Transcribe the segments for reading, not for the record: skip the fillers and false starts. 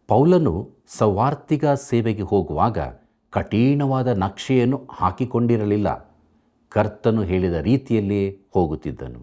ಪೌಲನು ಸೌವಾರ್ತಿಕ ಸೇವೆಗೆ ಹೋಗುವಾಗ ಕಠಿಣವಾದ ನಕ್ಷೆಯನ್ನು ಹಾಕಿಕೊಂಡಿರಲಿಲ್ಲ. ಕರ್ತನು ಹೇಳಿದ ರೀತಿಯಲ್ಲಿಯೇ ಹೋಗುತ್ತಿದ್ದನು.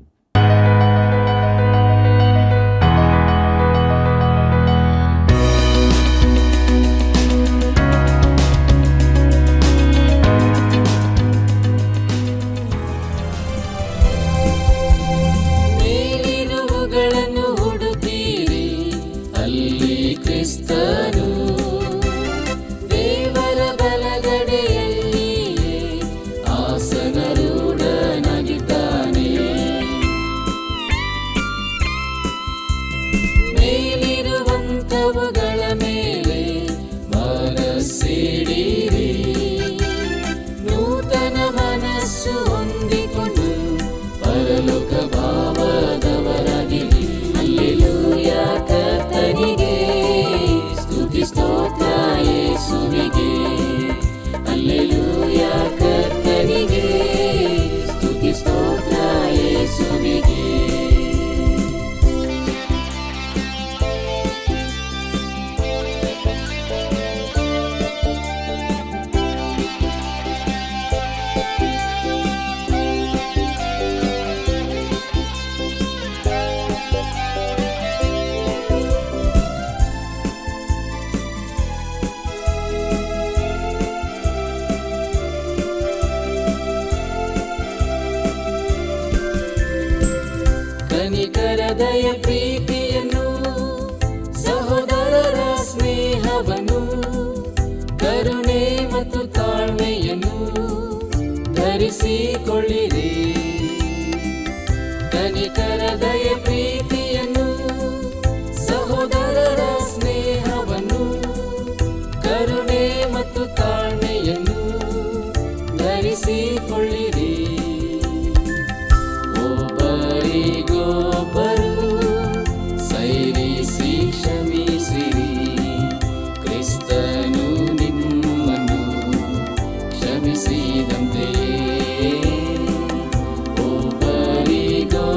ಕನಿಕರದಯ ಪ್ರೀತಿಯನ್ನು, ಸಹೋದರರ ಸ್ನೇಹವನ್ನು, ಕರುಣೆ ಮತ್ತು ತಾಳ್ಮೆಯನ್ನು ಧರಿಸಿಕೊಳ್ಳಿರಿ. ಕನಿಕರದಯ ಪ್ರೀತಿಯನ್ನು, ಸಹೋದರರ ಸ್ನೇಹವನ್ನು, ಕರುಣೆ ಮತ್ತು ತಾಳ್ಮೆಯನ್ನು ಧರಿಸಿಕೊಳ್ಳಿರಿ. ಒಬ್ಬರಿಗೊಬ್ಬರು ಸೈರಿಸಿ ಕ್ಷಮಿಸಿರಿ, ಕ್ರಿಸ್ತನು ನಿಮ್ಮನ್ನು ಕ್ಷಮಿಸಿದಂತೆಯೇ. ಒಬ್ಬರಿಗೊಬ್ಬರು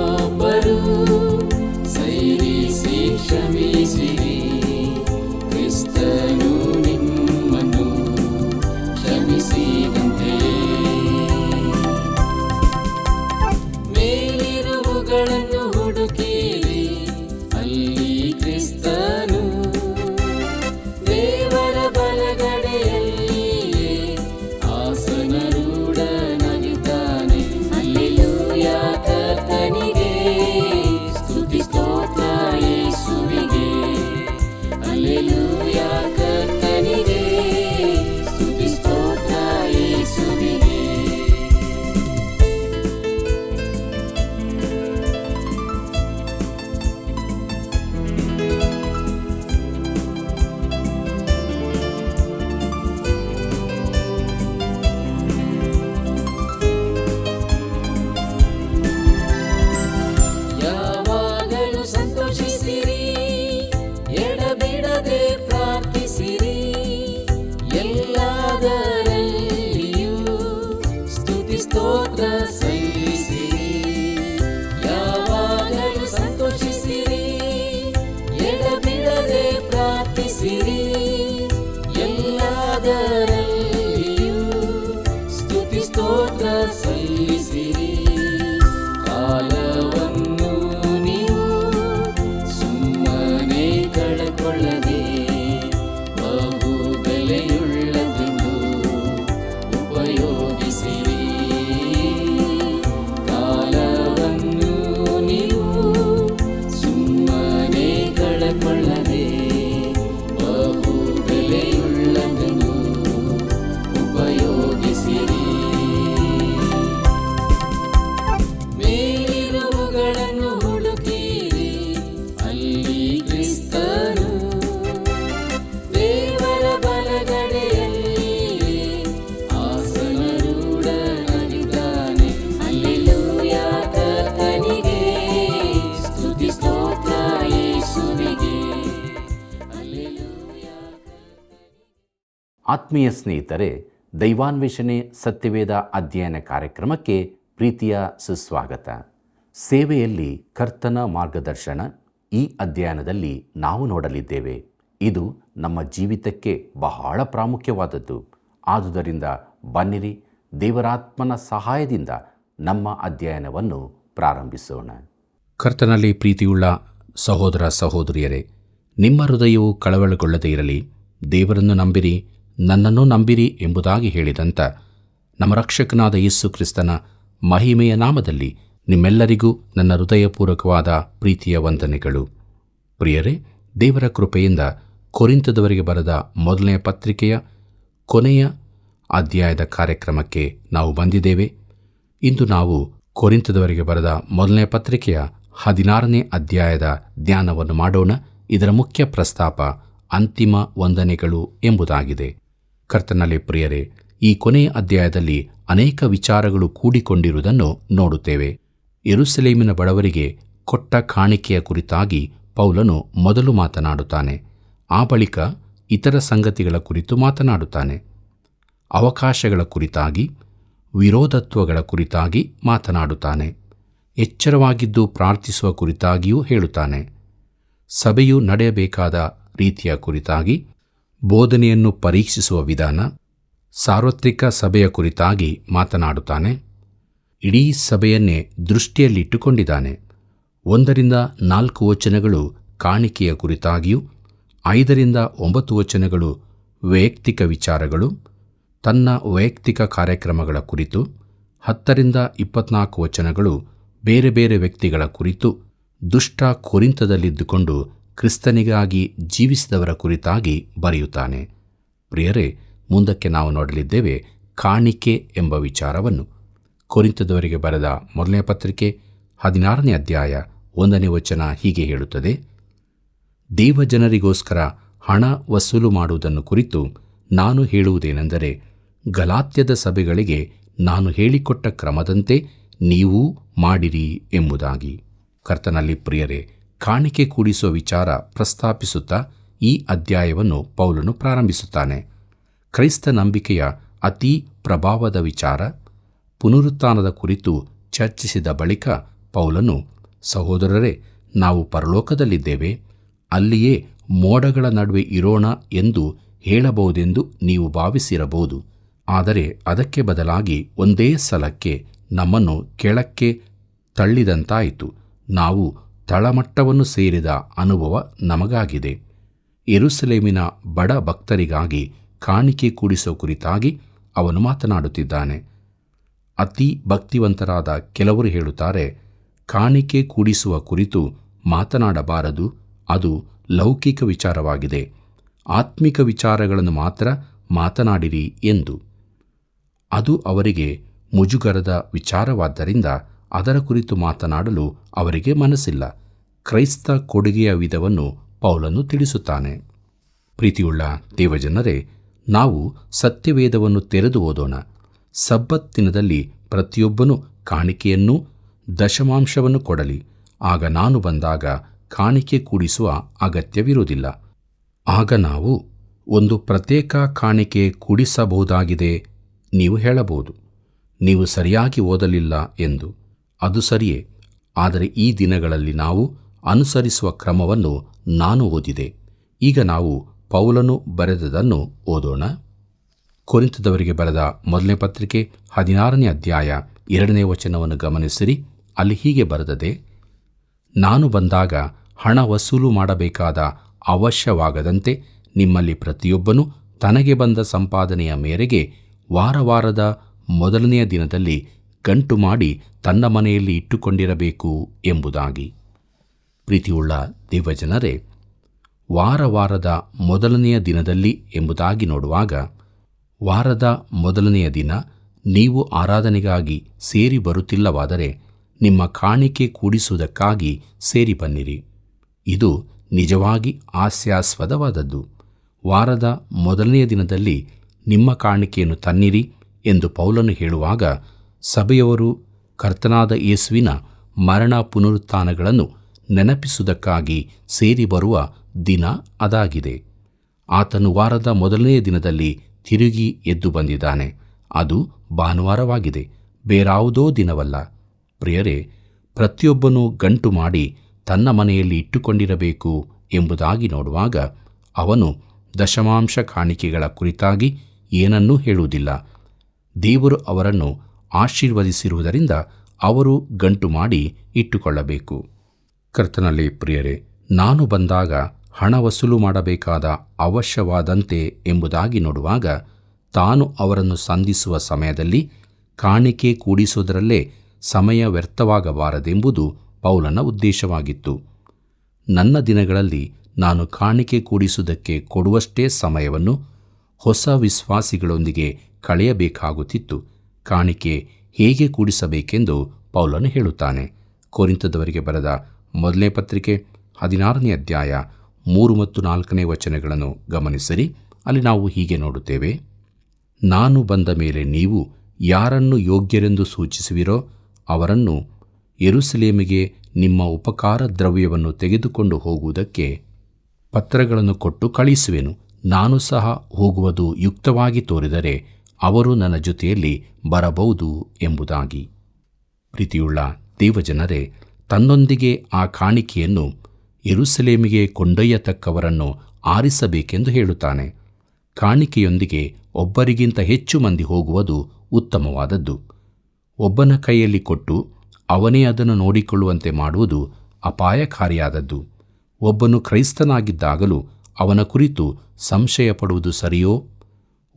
ಸೈರಿಸಿ ಕ್ಷಮಿಸಿರಿ, ಕ್ರಿಸ್ತನು ನಿಮ್ಮನ್ನು ಕ್ಷಮಿಸಿದಂತೆಯೇ. ಮೇಲಿರುವುಗಳನ್ನು ಹುಡುಕಿರಿ, ಅಲ್ಲಿ ಕ್ರಿಸ್ತನು ದೇವರ ಬಲಗಡೆಯಲ್ಲಿಯೇ ಆಸನರೂಢನಾಗಿದ್ದಾನೆ. ಹಲ್ಲೆಲೂಯಾ, ಕರ್ತನಿಗೆ ಸ್ತುತಿ ಸ್ತೋತ್ರ ಯೇಸುವಿಗೆ. ಹಲ್ಲೆಲೂಯಾ, ಕರ್ತನಿಗೆ ಸ್ತುತಿ ಸ್ತೋತ್ರ ಯೇಸುವಿಗೆ. ಯಾವಾಗಲೂ ಸಂತೋಷಿಸಿರಿ, ಎಡಬಿಡದೆ ಪ್ರಾರ್ಥಿಸಿರಿ, ಎಲ್ಲದರಲ್ಲಿಯೂ ಸ್ತುತಿ ಸ್ತೋತ್ರ ಸಲ್ಲಿಸಿರಿ. ಯಾವಾಗಲೂ ಸಂತೋಷಿಸಿರಿ, ಎಡಬಿಡದೆ ಪ್ರಾರ್ಥಿಸಿರಿ, ಎಲ್ಲದರಲ್ಲಿಯೂ ಸ್ತುತಿ ಸ್ತೋತ್ರ ಸಲ್ಲಿಸಿರಿ. ಕಾಲವನ್ನು ನೀವು ಸುಮ್ಮನೆ ಕಳೆಕೊಳ್ಳದೆ ಬಹು ಬೆಲೆಯುಳ್ಳದೆಂದು ಉಪಯೋಗಿಸಿರಿ. ಕಾಲವನ್ನು ನೀವು ಸುಮ್ಮನೆ ಕಳೆಕೊಳ್ಳದೆ ಬಹು ಬೆಲೆಯುಳ್ಳದೆಂದು ಉಪಯೋಗಿಸಿರಿ. ಮೇಲಿರುವುಗಳನ್ನು ಹುಡುಕಿರಿ, ಅಲ್ಲಿ ಕ್ರಿಸ್ತನು ದೇವರ ಬಲಗಡೆಯಲ್ಲಿಯೇ ಆಸನರೂಢನಾಗಿದ್ದಾನೆ. ಹಲ್ಲೆಲೂಯಾ, ಕರ್ತನಿಗೆ ಸ್ತುತಿ ಸ್ತೋತ್ರ ಯೇಸುವಿಗೆ. ಹಲ್ಲೆಲೂಯಾ. ಆತ್ಮೀಯ ಸ್ನೇಹಿತರೆ, ದೈವಾನ್ವೇಷಣೆ ಸತ್ಯವೇದ ಅಧ್ಯಯನ ಕಾರ್ಯಕ್ರಮಕ್ಕೆ ಪ್ರೀತಿಯ ಸುಸ್ವಾಗತ. ಸೇವೆಯಲ್ಲಿ ಕರ್ತನ ಮಾರ್ಗದರ್ಶನ ಈ ಅಧ್ಯಯನದಲ್ಲಿ ನಾವು ನೋಡಲಿದ್ದೇವೆ. ಇದು ನಮ್ಮ ಜೀವಿತಕ್ಕೆ ಬಹಳ ಪ್ರಾಮುಖ್ಯವಾದದ್ದು. ಆದುದರಿಂದ ಬನ್ನಿರಿ, ದೇವರಾತ್ಮನ ಸಹಾಯದಿಂದ ನಮ್ಮ ಅಧ್ಯಯನವನ್ನು ಪ್ರಾರಂಭಿಸೋಣ. ಕರ್ತನಲ್ಲಿ ಪ್ರೀತಿಯುಳ್ಳ ಸಹೋದರ ಸಹೋದರಿಯರೇ, ನಿಮ್ಮ ಹೃದಯವು ಕಳವಳಗೊಳ್ಳದೇ ಇರಲಿ. ದೇವರನ್ನು ನಂಬಿರಿ, ನನ್ನನ್ನು ನಂಬಿರಿ ಎಂಬುದಾಗಿ ಹೇಳಿದಂಥ ನಮ್ಮ ರಕ್ಷಕನಾದ ಯೇಸು ಕ್ರಿಸ್ತನ ಮಹಿಮೆಯ ನಾಮದಲ್ಲಿ ನಿಮ್ಮೆಲ್ಲರಿಗೂ ನನ್ನ ಹೃದಯಪೂರ್ವಕವಾದ ಪ್ರೀತಿಯ ವಂದನೆಗಳು. ಪ್ರಿಯರೇ, ದೇವರ ಕೃಪೆಯಿಂದ ಕೊರಿಂಥದವರಿಗೆ ಬರೆದ ಮೊದಲನೆಯ ಪತ್ರಿಕೆಯ ಕೊನೆಯ ಅಧ್ಯಾಯದ ಕಾರ್ಯಕ್ರಮಕ್ಕೆ ನಾವು ಬಂದಿದ್ದೇವೆ. ಇಂದು ನಾವು ಕೊರಿಂಥದವರಿಗೆ ಬರೆದ ಮೊದಲನೆಯ ಪತ್ರಿಕೆಯ 16ನೇ ಅಧ್ಯಾಯದ ಧ್ಯಾನವನ್ನು ಮಾಡೋಣ. ಇದರ ಮುಖ್ಯ ಪ್ರಸ್ತಾಪ ಅಂತಿಮ ವಂದನೆಗಳು ಎಂಬುದಾಗಿದೆ. ಕರ್ತನಲ್ಲಿ ಪ್ರಿಯರೇ, ಈ ಕೊನೆಯ ಅಧ್ಯಾಯದಲ್ಲಿ ಅನೇಕ ವಿಚಾರಗಳು ಕೂಡಿಕೊಂಡಿರುವುದನ್ನು ನೋಡುತ್ತೇವೆ. ಯೆರೂಸಲೇಮಿನ ಬಡವರಿಗೆ ಕೊಟ್ಟ ಕಾಣಿಕೆಯ ಕುರಿತಾಗಿ ಪೌಲನು ಮೊದಲು ಮಾತನಾಡುತ್ತಾನೆ. ಆ ಬಳಿಕ ಇತರ ಸಂಗತಿಗಳ ಕುರಿತು ಮಾತನಾಡುತ್ತಾನೆ. ಅವಕಾಶಗಳ ಕುರಿತಾಗಿ, ವಿರೋಧತ್ವಗಳ ಕುರಿತಾಗಿ ಮಾತನಾಡುತ್ತಾನೆ. ಎಚ್ಚರವಾಗಿದ್ದು ಪ್ರಾರ್ಥಿಸುವ ಕುರಿತಾಗಿಯೂ ಹೇಳುತ್ತಾನೆ. ಸಭೆಯು ನಡೆಯಬೇಕಾದ ರೀತಿಯ ಕುರಿತಾಗಿ, ಬೋಧನೆಯನ್ನು ಪರೀಕ್ಷಿಸುವ ವಿಧಾನ, ಸಾರ್ವತ್ರಿಕ ಸಭೆಯ ಕುರಿತಾಗಿ ಮಾತನಾಡುತ್ತಾನೆ. ಇಡೀ ಸಭೆಯನ್ನೇ ದೃಷ್ಟಿಯಲ್ಲಿಟ್ಟುಕೊಂಡಿದ್ದಾನೆ. 1-4 ವಚನಗಳು ಕಾಣಿಕೆಯ ಕುರಿತಾಗಿಯೂ, 5-9 ವಚನಗಳು ವೈಯಕ್ತಿಕ ವಿಚಾರಗಳು, ತನ್ನ ವೈಯಕ್ತಿಕ ಕಾರ್ಯಕ್ರಮಗಳ ಕುರಿತು, 10-24 ವಚನಗಳು ಬೇರೆ ಬೇರೆ ವ್ಯಕ್ತಿಗಳ ಕುರಿತು, ದುಷ್ಟ ಕೊರಿಂಥದಲ್ಲಿದ್ದುಕೊಂಡು ಕ್ರಿಸ್ತನಿಗಾಗಿ ಜೀವಿಸಿದವರ ಕುರಿತಾಗಿ ಬರೆಯುತ್ತಾನೆ. ಪ್ರಿಯರೇ, ಮುಂದಕ್ಕೆ ನಾವು ನೋಡಲಿದ್ದೇವೆ ಕಾಣಿಕೆ ಎಂಬ ವಿಚಾರವನ್ನು. ಕೊರಿಂಥದವರಿಗೆ ಬರೆದ ಮೊದಲನೇ ಪತ್ರಿಕೆ 16ನೇ ಅಧ್ಯಾಯ 1ನೇ ವಚನ ಹೀಗೆ ಹೇಳುತ್ತದೆ: ದೇವಜನರಿಗೋಸ್ಕರ ಹಣ ವಸೂಲು ಮಾಡುವುದನ್ನು ಕುರಿತು ನಾನು ಹೇಳುವುದೇನೆಂದರೆ, ಗಲಾತ್ಯದ ಸಭೆಗಳಿಗೆ ನಾನು ಹೇಳಿಕೊಟ್ಟ ಕ್ರಮದಂತೆ ನೀವೂ ಮಾಡಿರಿ ಎಂಬುದಾಗಿ. ಕರ್ತನಲ್ಲಿ ಪ್ರಿಯರೇ, ಕಾಣಿಕೆ ಕೂಡಿಸುವ ವಿಚಾರ ಪ್ರಸ್ತಾಪಿಸುತ್ತಾ ಈ ಅಧ್ಯಾಯವನ್ನು ಪೌಲನು ಪ್ರಾರಂಭಿಸುತ್ತಾನೆ. ಕ್ರೈಸ್ತ ನಂಬಿಕೆಯ ಅತೀ ಪ್ರಭಾವದ ವಿಚಾರ ಪುನರುತ್ಥಾನದ ಕುರಿತು ಚರ್ಚಿಸಿದ ಬಳಿಕ ಪೌಲನು, ಸಹೋದರರೇ, ನಾವು ಪರಲೋಕದಲ್ಲಿದ್ದೇವೆ, ಅಲ್ಲಿಯೇ ಮೋಡಗಳ ನಡುವೆ ಇರೋಣ ಎಂದು ಹೇಳಬಹುದೆಂದು ನೀವು ಭಾವಿಸಿರಬಹುದು. ಆದರೆ ಅದಕ್ಕೆ ಬದಲಾಗಿ ಒಂದೇ ಸಲಕ್ಕೆ ನಮ್ಮನ್ನು ಕೆಳಕ್ಕೆ ತಳ್ಳಿದಂತಾಯಿತು. ನಾವು ತಳಮಟ್ಟವನ್ನು ಸೇರಿದ ಅನುಭವ ನಮಗಾಗಿದೆ. ಯೆರೂಸಲೇಮಿನ ಬಡ ಭಕ್ತರಿಗಾಗಿ ಕಾಣಿಕೆ ಕೂಡಿಸುವ ಕುರಿತಾಗಿ ಅವನು ಮಾತನಾಡುತ್ತಿದ್ದಾನೆ. ಅತಿ ಭಕ್ತಿವಂತರಾದ ಕೆಲವರು ಹೇಳುತ್ತಾರೆ, ಕಾಣಿಕೆ ಕೂಡಿಸುವ ಕುರಿತು ಮಾತನಾಡಬಾರದು, ಅದು ಲೌಕಿಕ ವಿಚಾರವಾಗಿದೆ, ಆತ್ಮಿಕ ವಿಚಾರಗಳನ್ನು ಮಾತ್ರ ಮಾತನಾಡಿರಿ ಎಂದು. ಅದು ಅವರಿಗೆ ಮುಜುಗರದ ವಿಚಾರವಾದ್ದರಿಂದ ಅದರ ಕುರಿತು ಮಾತನಾಡಲು ಅವರಿಗೆ ಮನಸ್ಸಿಲ್ಲ. ಕ್ರೈಸ್ತ ಕೊಡುಗೆಯ ವಿಧವನ್ನು ಪೌಲನು ತಿಳಿಸುತ್ತಾನೆ. ಪ್ರೀತಿಯುಳ್ಳ ದೇವಜನರೇ, ನಾವು ಸತ್ಯವೇದವನ್ನು ತೆರೆದು ಓದೋಣ. ಸಬ್ಬತ್ ದಿನದಲ್ಲಿ ಪ್ರತಿಯೊಬ್ಬನು ಕಾಣಿಕೆಯನ್ನೂ ದಶಮಾಂಶವನ್ನು ಕೊಡಲಿ. ಆಗ ನಾನು ಬಂದಾಗ ಕಾಣಿಕೆ ಕೂಡಿಸುವ ಅಗತ್ಯವಿರುವುದಿಲ್ಲ. ಆಗ ನಾವು ಒಂದು ಪ್ರತ್ಯೇಕ ಕಾಣಿಕೆ ಕೂಡಿಸಬಹುದಾಗಿದೆ. ನೀವು ಹೇಳಬಹುದು, ನೀವು ಸರಿಯಾಗಿ ಓದಲಿಲ್ಲ ಎಂದು. ಅದು ಸರಿಯೇ, ಆದರೆ ಈ ದಿನಗಳಲ್ಲಿ ನಾವು ಅನುಸರಿಸುವ ಕ್ರಮವನ್ನು ನಾನು ಓದಿದೆ. ಈಗ ನಾವು ಪೌಲನು ಬರೆದದನ್ನು ಓದೋಣ. ಕೊರಿಂಥದವರಿಗೆ ಬರೆದ ಮೊದಲನೇ ಪತ್ರಿಕೆ 16ನೇ ಅಧ್ಯಾಯ 2ನೇ ವಚನವನ್ನು ಗಮನಿಸಿರಿ. ಅಲ್ಲಿ ಹೀಗೆ ಬರೆದದೆ: ನಾನು ಬಂದಾಗ ಹಣ ವಸೂಲು ಮಾಡಬೇಕಾದ ಅವಶ್ಯವಾಗದಂತೆ ನಿಮ್ಮಲ್ಲಿ ಪ್ರತಿಯೊಬ್ಬನೂ ತನಗೆ ಬಂದ ಸಂಪಾದನೆಯ ಮೇರೆಗೆ ವಾರದ ಮೊದಲನೆಯ ದಿನದಲ್ಲಿ ಗಂಟು ಮಾಡಿ ತನ್ನ ಮನೆಯಲ್ಲಿ ಇಟ್ಟುಕೊಂಡಿರಬೇಕು ಎಂಬುದಾಗಿ. ಪ್ರೀತಿಯುಳ್ಳ ದೇವಜನರೇ, ವಾರದ ಮೊದಲನೆಯ ದಿನದಲ್ಲಿ ಎಂಬುದಾಗಿ ನೋಡುವಾಗ, ವಾರದ ಮೊದಲನೆಯ ದಿನ ನೀವು ಆರಾಧನೆಗಾಗಿ ಸೇರಿ ಬರುತ್ತಿಲ್ಲವಾದರೆ ನಿಮ್ಮ ಕಾಣಿಕೆ ಕೂಡಿಸುವುದಕ್ಕಾಗಿ ಸೇರಿ ಬನ್ನಿರಿ. ಇದು ನಿಜವಾಗಿ ಹಾಸ್ಯಾಸ್ಪದವಾದದ್ದು. ವಾರದ ಮೊದಲನೆಯ ದಿನದಲ್ಲಿ ನಿಮ್ಮ ಕಾಣಿಕೆಯನ್ನು ತನ್ನಿರಿ ಎಂದು ಪೌಲನು ಹೇಳುವಾಗ, ಸಭೆಯವರು ಕರ್ತನಾದ ಯೇಸುವಿನ ಮರಣ ಪುನರುತ್ಥಾನಗಳನ್ನು ನೆನಪಿಸುವುದಕ್ಕಾಗಿ ಸೇರಿ ಬರುವ ದಿನ ಅದಾಗಿದೆ. ಆತನು ವಾರದ ಮೊದಲನೆಯ ದಿನದಲ್ಲಿ ತಿರುಗಿ ಎದ್ದು ಬಂದಿದ್ದಾನೆ. ಅದು ಭಾನುವಾರವಾಗಿದೆ, ಬೇರಾವುದೋ ದಿನವಲ್ಲ. ಪ್ರಿಯರೇ, ಪ್ರತಿಯೊಬ್ಬನೂ ಗಂಟು ಮಾಡಿ ತನ್ನ ಮನೆಯಲ್ಲಿ ಇಟ್ಟುಕೊಂಡಿರಬೇಕು ಎಂಬುದಾಗಿ ನೋಡುವಾಗ ಅವನು ದಶಮಾಂಶ ಕಾಣಿಕೆಗಳ ಕುರಿತಾಗಿ ಏನನ್ನೂ ಹೇಳುವುದಿಲ್ಲ. ದೇವರು ಅವರನ್ನು ಆಶೀರ್ವದಿಸಿರುವುದರಿಂದ ಅವರು ಗಂಟು ಮಾಡಿ ಇಟ್ಟುಕೊಳ್ಳಬೇಕು. ಕರ್ತನಲ್ಲಿ ಪ್ರಿಯರೇ, ನಾನು ಬಂದಾಗ ಹಣ ವಸೂಲು ಮಾಡಬೇಕಾದ ಅವಶ್ಯವಾದಂತೆ ಎಂಬುದಾಗಿ ನೋಡುವಾಗ, ತಾನು ಅವರನ್ನು ಸಂಧಿಸುವ ಸಮಯದಲ್ಲಿ ಕಾಣಿಕೆ ಕೂಡಿಸುವುದರಲ್ಲೇ ಸಮಯ ವ್ಯರ್ಥವಾಗಬಾರದೆಂಬುದು ಪೌಲನ ಉದ್ದೇಶವಾಗಿತ್ತು. ನನ್ನ ದಿನಗಳಲ್ಲಿ ನಾನು ಕಾಣಿಕೆ ಕೂಡಿಸುವುದಕ್ಕೆ ಕೊಡುವಷ್ಟೇ ಸಮಯವನ್ನು ಹೊಸ ವಿಶ್ವಾಸಿಗಳೊಂದಿಗೆ ಕಳೆಯಬೇಕಾಗುತ್ತಿತ್ತು. ಕಾಣಿಕೆ ಹೇಗೆ ಕೂಡಿಸಬೇಕೆಂದು ಪೌಲನು ಹೇಳುತ್ತಾನೆ. ಕೊರಿಂಥದವರಿಗೆ ಬರೆದ ಮೊದಲನೇ ಪತ್ರಿಕೆ 16ನೇ ಅಧ್ಯಾಯ 3 ಮತ್ತು 4ನೇ ವಚನಗಳನ್ನು ಗಮನಿಸಿರಿ. ಅಲ್ಲಿ ನಾವು ಹೀಗೆ ನೋಡುತ್ತೇವೆ: ನಾನು ಬಂದ ಮೇಲೆ ನೀವು ಯಾರನ್ನು ಯೋಗ್ಯರೆಂದು ಸೂಚಿಸುವಿರೋ ಅವರನ್ನು ಯೆರೂಸಲೇಮಿಗೆ ನಿಮ್ಮ ಉಪಕಾರ ದ್ರವ್ಯವನ್ನು ತೆಗೆದುಕೊಂಡು ಹೋಗುವುದಕ್ಕೆ ಪತ್ರಗಳನ್ನು ಕೊಟ್ಟು ಕಳುಹಿಸುವೆನು. ನಾನು ಸಹ ಹೋಗುವುದು ಯುಕ್ತವಾಗಿ ತೋರಿದರೆ ಅವರು ನನ್ನ ಜೊತೆಯಲ್ಲಿ ಬರಬಹುದು ಎಂಬುದಾಗಿ. ಪ್ರೀತಿಯುಳ್ಳ ದೇವಜನರೇ, ತನ್ನೊಂದಿಗೆ ಆ ಕಾಣಿಕೆಯನ್ನು ಯೆರೂಸಲೇಮಿಗೆ ಕೊಂಡೊಯ್ಯತಕ್ಕವರನ್ನು ಆರಿಸಬೇಕೆಂದು ಹೇಳುತ್ತಾನೆ. ಕಾಣಿಕೆಯೊಂದಿಗೆ ಒಬ್ಬರಿಗಿಂತ ಹೆಚ್ಚು ಮಂದಿ ಹೋಗುವುದು ಉತ್ತಮವಾದದ್ದು. ಒಬ್ಬನ ಕೈಯಲ್ಲಿ ಕೊಟ್ಟು ಅವನೇ ಅದನ್ನು ನೋಡಿಕೊಳ್ಳುವಂತೆ ಮಾಡುವುದು ಅಪಾಯಕಾರಿಯಾದದ್ದು. ಒಬ್ಬನು ಕ್ರೈಸ್ತನಾಗಿದ್ದಾಗಲೂ ಅವನ ಕುರಿತು ಸಂಶಯ ಪಡುವುದು ಸರಿಯೋ?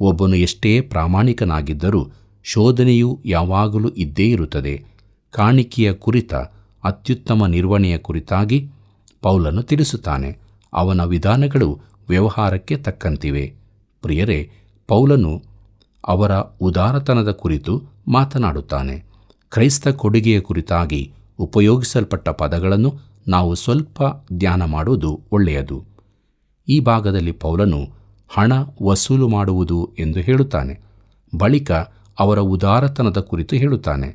ಒಬ್ಬನು ಎಷ್ಟೇ ಪ್ರಾಮಾಣಿಕನಾಗಿದ್ದರೂ ಶೋಧನೆಯು ಯಾವಾಗಲೂ ಇದ್ದೇ ಇರುತ್ತದೆ. ಕಾಣಿಕೆಯ ಕುರಿತ ಅತ್ಯುತ್ತಮ ನಿರ್ವಹಣೆಯ ಕುರಿತಾಗಿ ಪೌಲನು ತಿಳಿಸುತ್ತಾನೆ. ಅವನ ವಿಧಾನಗಳು ವ್ಯವಹಾರಕ್ಕೆ ತಕ್ಕಂತಿವೆ. ಪ್ರಿಯರೇ, ಪೌಲನು ಅವರ ಉದಾರತನದ ಕುರಿತು ಮಾತನಾಡುತ್ತಾನೆ. ಕ್ರೈಸ್ತ ಕೊಡುಗೆಯ ಕುರಿತಾಗಿ ಉಪಯೋಗಿಸಲ್ಪಟ್ಟ ಪದಗಳನ್ನು ನಾವು ಸ್ವಲ್ಪ ಧ್ಯಾನ ಮಾಡುವುದು ಒಳ್ಳೆಯದು. ಈ ಭಾಗದಲ್ಲಿ ಪೌಲನು ಹಣ ವಸೂಲು ಮಾಡುವುದು ಎಂದು ಹೇಳುತ್ತಾನೆ. ಬಳಿಕ ಅವರ ಉದಾರತನದ ಕುರಿತು ಹೇಳುತ್ತಾನೆ.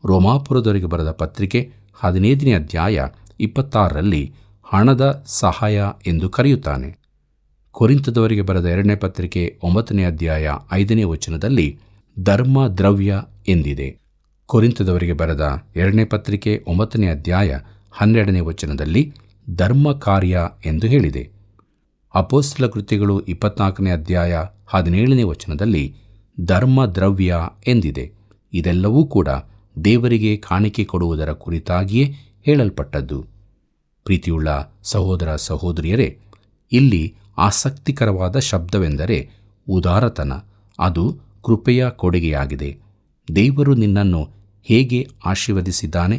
ರೋಮಾಪುರದವರಿಗೆ ಬರೆದ ಪತ್ರಿಕೆ 15ನೇ ಅಧ್ಯಾಯ 26ರಲ್ಲಿ ಹಣದ ಸಹಾಯ ಎಂದು ಕರೆಯುತ್ತಾನೆ. ಕೊರಿಂಥದವರಿಗೆ ಬರೆದ 2ನೇ ಪತ್ರಿಕೆ 9ನೇ ಅಧ್ಯಾಯ 5ನೇ ವಚನದಲ್ಲಿ ಧರ್ಮ ದ್ರವ್ಯ ಎಂದಿದೆ. ಕೊರಿಂಥದವರಿಗೆ ಬರೆದ 2ನೇ ಪತ್ರಿಕೆ 9ನೇ ಅಧ್ಯಾಯ 12ನೇ ವಚನದಲ್ಲಿ ಧರ್ಮ ಕಾರ್ಯ ಎಂದು ಹೇಳಿದೆ. ಅಪೊಸ್ತಲ ಕೃತ್ಯಗಳು 24ನೇ ಅಧ್ಯಾಯ 17ನೇ ವಚನದಲ್ಲಿ ಧರ್ಮ ದ್ರವ್ಯ ಎಂದಿದೆ. ಇದೆಲ್ಲವೂ ಕೂಡ ದೇವರಿಗೆ ಕಾಣಿಕೆ ಕೊಡುವುದರ ಕುರಿತಾಗಿಯೇ ಹೇಳಲ್ಪಟ್ಟದ್ದು. ಪ್ರೀತಿಯುಳ್ಳ ಸಹೋದರ ಸಹೋದರಿಯರೇ, ಇಲ್ಲಿ ಆಸಕ್ತಿಕರವಾದ ಶಬ್ದವೆಂದರೆ ಉದಾರತನ. ಅದು ಕೃಪೆಯ ಕೊಡುಗೆಯಾಗಿದೆ. ದೇವರು ನಿನ್ನನ್ನು ಹೇಗೆ ಆಶೀರ್ವದಿಸಿದ್ದಾನೆ?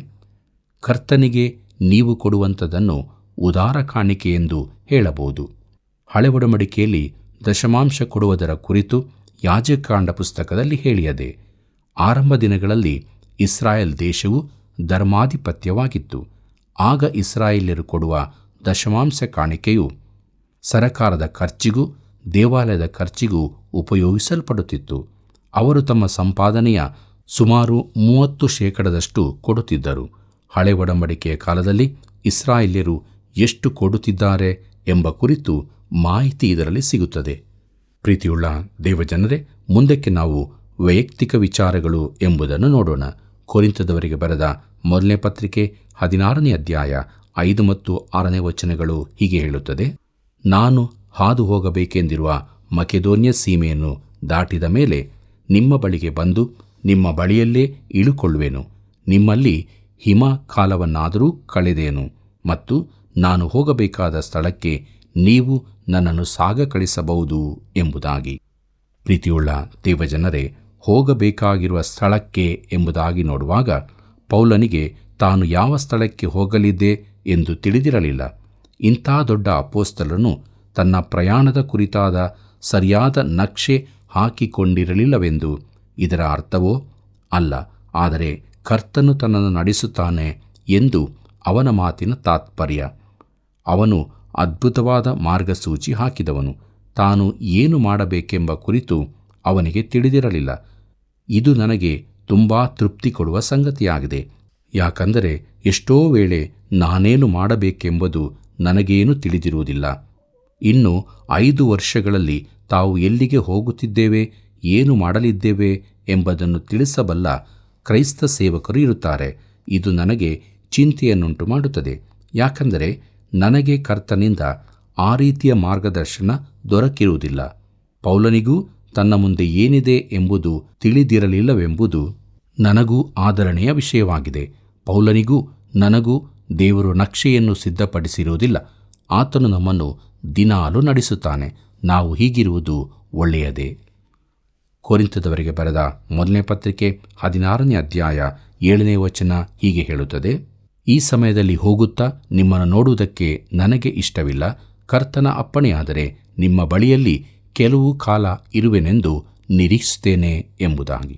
ಕರ್ತನಿಗೆ ನೀವು ಕೊಡುವಂಥದ್ದನ್ನು ಉದಾರ ಕಾಣಿಕೆ ಎಂದು ಹೇಳಬಹುದು. ಹಳೆ ಒಡಂಬಡಿಕೆಯಲ್ಲಿ ದಶಮಾಂಶ ಕೊಡುವುದರ ಕುರಿತು ಯಾಜಕಕಾಂಡ ಪುಸ್ತಕದಲ್ಲಿ ಹೇಳಿಯದೆ. ಆರಂಭ ದಿನಗಳಲ್ಲಿ ಇಸ್ರಾಯೇಲ್ ದೇಶವು ಧರ್ಮಾಧಿಪತ್ಯವಾಗಿತ್ತು. ಆಗ ಇಸ್ರಾಯೇಲ್ಯರು ಕೊಡುವ ದಶಮಾಂಶ ಕಾಣಿಕೆಯು ಸರಕಾರದ ಖರ್ಚಿಗೂ ದೇವಾಲಯದ ಖರ್ಚಿಗೂ ಉಪಯೋಗಿಸಲ್ಪಡುತ್ತಿತ್ತು. ಅವರು ತಮ್ಮ ಸಂಪಾದನೆಯ ಸುಮಾರು 30% ಕೊಡುತ್ತಿದ್ದರು. ಹಳೆ ಒಡಂಬಡಿಕೆಯ ಕಾಲದಲ್ಲಿ ಇಸ್ರಾಯೇಲ್ಯರು ಎಷ್ಟು ಕೊಡುತ್ತಿದ್ದಾರೆ ಎಂಬ ಕುರಿತು ಮಾಹಿತಿ ಇದರಲ್ಲಿ ಸಿಗುತ್ತದೆ. ಪ್ರೀತಿಯುಳ್ಳ ದೇವಜನರೇ, ಮುಂದಕ್ಕೆ ನಾವು ವೈಯಕ್ತಿಕ ವಿಚಾರಗಳು ಎಂಬುದನ್ನು ನೋಡೋಣ. ಕೊರಿಂಥದವರಿಗೆ ಬರೆದ ಮೊದಲನೇ ಪತ್ರಿಕೆ 16ನೇ ಅಧ್ಯಾಯ 5 ಮತ್ತು 6ನೇ ವಚನಗಳು ಹೀಗೆ ಹೇಳುತ್ತದೆ: ನಾನು ಹಾದು ಹೋಗಬೇಕೆಂದಿರುವ ಮಕೆದೋನ್ಯ ಸೀಮೆಯನ್ನು ದಾಟಿದ ಮೇಲೆ ನಿಮ್ಮ ಬಳಿಗೆ ಬಂದು ನಿಮ್ಮ ಬಳಿಯಲ್ಲೇ ಇಳುಕೊಳ್ಳುವೆನು. ನಿಮ್ಮಲ್ಲಿ ಹಿಮ ಕಾಲವನ್ನಾದರೂ ಕಳೆದೇನು ಮತ್ತು ನಾನು ಹೋಗಬೇಕಾದ ಸ್ಥಳಕ್ಕೆ ನೀವು ನನ್ನನ್ನು ಸಾಗ ಕಳಿಸಬಹುದು ಎಂಬುದಾಗಿ. ಪ್ರೀತಿಯುಳ್ಳ ದೇವಜನರೇ, ಹೋಗಬೇಕಾಗಿರುವ ಸ್ಥಳಕ್ಕೆ ಎಂಬುದಾಗಿ ನೋಡುವಾಗ ಪೌಲನಿಗೆ ತಾನು ಯಾವ ಸ್ಥಳಕ್ಕೆ ಹೋಗಲಿದ್ದೆ ಎಂದು ತಿಳಿದಿರಲಿಲ್ಲ. ಇಂಥ ದೊಡ್ಡ ಅಪೊಸ್ತಲನು ತನ್ನ ಪ್ರಯಾಣದ ಕುರಿತಾದ ಸರಿಯಾದ ನಕ್ಷೆ ಹಾಕಿಕೊಂಡಿರಲಿಲ್ಲವೆಂದು ಇದರ ಅರ್ಥವೋ ಅಲ್ಲ. ಆದರೆ ಕರ್ತನು ತನ್ನನ್ನು ನಡೆಸುತ್ತಾನೆ ಎಂದು ಅವನ ಮಾತಿನ ತಾತ್ಪರ್ಯ. ಅವನು ಅದ್ಭುತವಾದ ಮಾರ್ಗಸೂಚಿ ಹಾಕಿದವನು. ತಾನು ಏನು ಮಾಡಬೇಕೆಂಬ ಕುರಿತು ಅವನಿಗೆ ತಿಳಿದಿರಲಿಲ್ಲ. ಇದು ನನಗೆ ತುಂಬ ತೃಪ್ತಿ ಕೊಡುವ ಸಂಗತಿಯಾಗಿದೆ. ಯಾಕಂದರೆ ಎಷ್ಟೋ ವೇಳೆ ನಾನೇನು ಮಾಡಬೇಕೆಂಬುದು ನನಗೇನು ತಿಳಿದಿರುವುದಿಲ್ಲ. ಇನ್ನು 5 ವರ್ಷಗಳಲ್ಲಿ ತಾವು ಎಲ್ಲಿಗೆ ಹೋಗುತ್ತಿದ್ದೇವೆ, ಏನು ಮಾಡಲಿದ್ದೇವೆ ಎಂಬುದನ್ನು ತಿಳಿಸಬಲ್ಲ ಕ್ರೈಸ್ತ ಸೇವಕರು ಇರುತ್ತಾರೆ. ಇದು ನನಗೆ ಚಿಂತೆಯನ್ನುಂಟು ಮಾಡುತ್ತದೆ. ಯಾಕಂದರೆ ನನಗೆ ಕರ್ತನಿಂದ ಆ ರೀತಿಯ ಮಾರ್ಗದರ್ಶನ ದೊರಕಿರುವುದಿಲ್ಲ. ಪೌಲನಿಗೂ ತನ್ನ ಮುಂದೆ ಏನಿದೆ ಎಂಬುದು ತಿಳಿದಿರಲಿಲ್ಲವೆಂಬುದು ನನಗೂ ಆದರಣೆಯ ವಿಷಯವಾಗಿದೆ. ಪೌಲನಿಗೂ ನನಗೂ ದೇವರು ನಕ್ಷೆಯನ್ನು ಸಿದ್ಧಪಡಿಸಿರುವುದಿಲ್ಲ. ಆತನು ನಮ್ಮನ್ನು ದಿನಾಲು ನಡೆಸುತ್ತಾನೆ. ನಾವು ಹೀಗಿರುವುದು ಒಳ್ಳೆಯದೇ. ಕೊರಿಂಥದವರಿಗೆ ಬರೆದ ಮೊದಲನೇ ಪತ್ರಿಕೆ 16ನೇ ಅಧ್ಯಾಯ 7ನೇ ವಚನ ಹೀಗೆ ಹೇಳುತ್ತದೆ: ಈ ಸಮಯದಲ್ಲಿ ಹೋಗುತ್ತಾ ನಿಮ್ಮನ್ನು ನೋಡುವುದಕ್ಕೆ ನನಗೆ ಇಷ್ಟವಿಲ್ಲ. ಕರ್ತನ ಅಪ್ಪಣೆಯಾದರೆ ನಿಮ್ಮ ಬಳಿಯಲ್ಲಿ ಕೆಲವು ಕಾಲ ಇರುವೆನೆಂದು ನಿರೀಕ್ಷಿಸುತ್ತೇನೆ ಎಂಬುದಾಗಿ.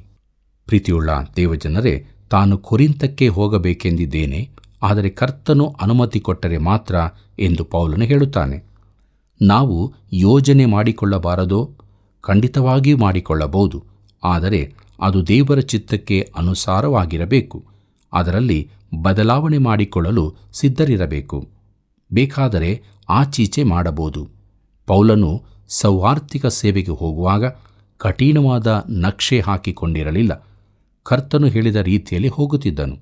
ಪ್ರೀತಿಯುಳ್ಳ ದೇವಜನರೇ, ತಾನು ಕೊರಿಂಥಕ್ಕೆ ಹೋಗಬೇಕೆಂದಿದ್ದೇನೆ, ಆದರೆ ಕರ್ತನು ಅನುಮತಿ ಕೊಟ್ಟರೆ ಮಾತ್ರ ಎಂದು ಪೌಲನು ಹೇಳುತ್ತಾನೆ. ನಾವು ಯೋಜನೆ ಮಾಡಿಕೊಳ್ಳಬಾರದೋ? ಖಂಡಿತವಾಗಿಯೂ ಮಾಡಿಕೊಳ್ಳಬಹುದು, ಆದರೆ ಅದು ದೇವರ ಚಿತ್ತಕ್ಕೆ ಅನುಸಾರವಾಗಿರಬೇಕು. ಅದರಲ್ಲಿ ಬದಲಾವಣೆ ಮಾಡಿಕೊಳ್ಳಲು ಸಿದ್ಧರಿರಬೇಕು. ಬೇಕಾದರೆ ಆಚೀಚೆ ಮಾಡಬಹುದು. ಪೌಲನು ಸೌವಾರ್ತಿಕ ಸೇವೆಗೆ ಹೋಗುವಾಗ ಕಠಿಣವಾದ ನಕ್ಷೆ ಹಾಕಿಕೊಂಡಿರಲಿಲ್ಲ. ಕರ್ತನು ಹೇಳಿದ ರೀತಿಯಲ್ಲಿ ಹೋಗುತ್ತಿದ್ದನು.